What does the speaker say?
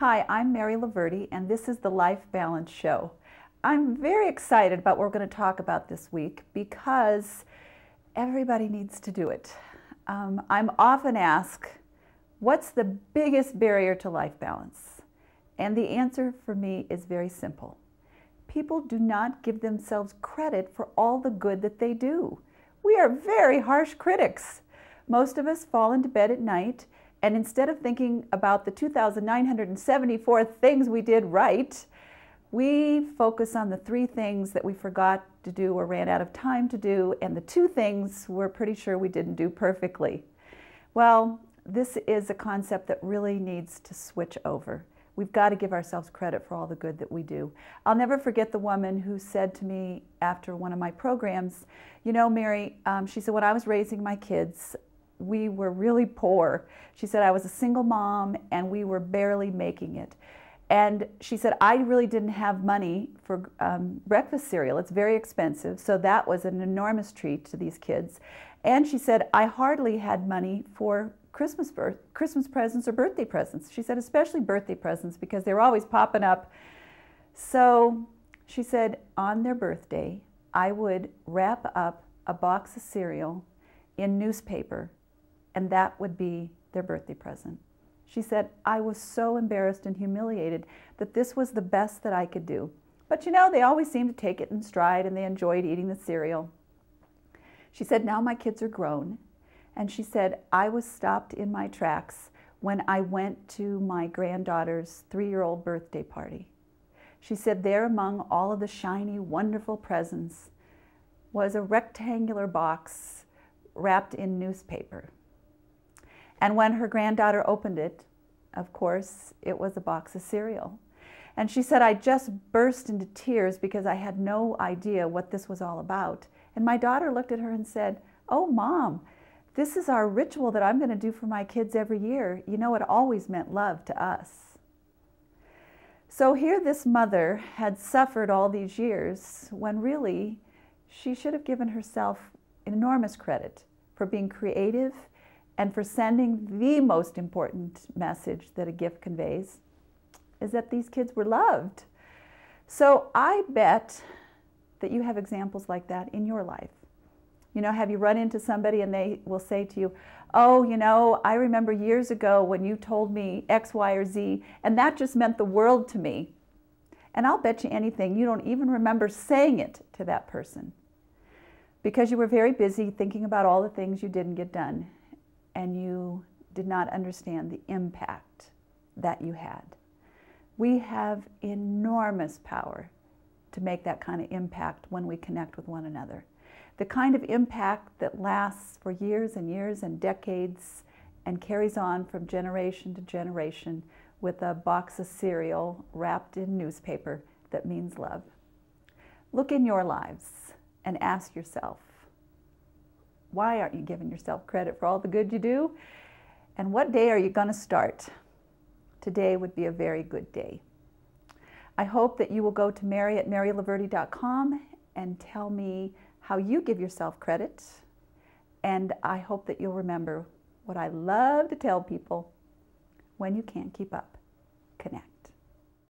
Hi, I'm Mary Laverty, and this is the Life Balance Show. I'm very excited about what we're going to talk about this week because everybody needs to do it. I'm often asked, what's the biggest barrier to life balance? And the answer for me is very simple. People do not give themselves credit for all the good that they do. We are very harsh critics. Most of us fall into bed at night, and instead of thinking about the 2,974 things we did right, we focus on the 3 things that we forgot to do or ran out of time to do, and the 2 things we're pretty sure we didn't do perfectly. Well, this is a concept that really needs to switch over. We've got to give ourselves credit for all the good that we do. I'll never forget the woman who said to me after one of my programs, you know, Mary, she said, when I was raising my kids, we were really poor. She said, I was a single mom and we were barely making it. And she said, I really didn't have money for breakfast cereal. It's very expensive. So that was an enormous treat to these kids. And she said, I hardly had money for Christmas presents or birthday presents. She said, especially birthday presents because they were always popping up. So she said, on their birthday, I would wrap up a box of cereal in newspaper, and that would be their birthday present. She said, I was so embarrassed and humiliated that this was the best that I could do. But you know, they always seemed to take it in stride and they enjoyed eating the cereal. She said, now my kids are grown. And she said, I was stopped in my tracks when I went to my granddaughter's 3-year-old birthday party. She said, there among all of the shiny, wonderful presents was a rectangular box wrapped in newspaper. And when her granddaughter opened it, of course, it was a box of cereal. And she said, I just burst into tears because I had no idea what this was all about. And my daughter looked at her and said, oh, Mom, this is our ritual that I'm going to do for my kids every year. You know, it always meant love to us. So here this mother had suffered all these years when really she should have given herself enormous credit for being creative and for sending the most important message that a gift conveys, is that these kids were loved. So I bet that you have examples like that in your life. You know, have you run into somebody and they will say to you, oh, you know, I remember years ago when you told me X, Y, or Z, and that just meant the world to me. And I'll bet you anything, you don't even remember saying it to that person because you were very busy thinking about all the things you didn't get done and you did not understand the impact that you had. We have enormous power to make that kind of impact when we connect with one another. The kind of impact that lasts for years and years and decades and carries on from generation to generation with a box of cereal wrapped in newspaper that means love. Look in your lives and ask yourself, why aren't you giving yourself credit for all the good you do? And what day are you going to start? Today would be a very good day. I hope that you will go to mary@marylaverty.com and tell me how you give yourself credit. And I hope that you'll remember what I love to tell people: when you can't keep up, connect.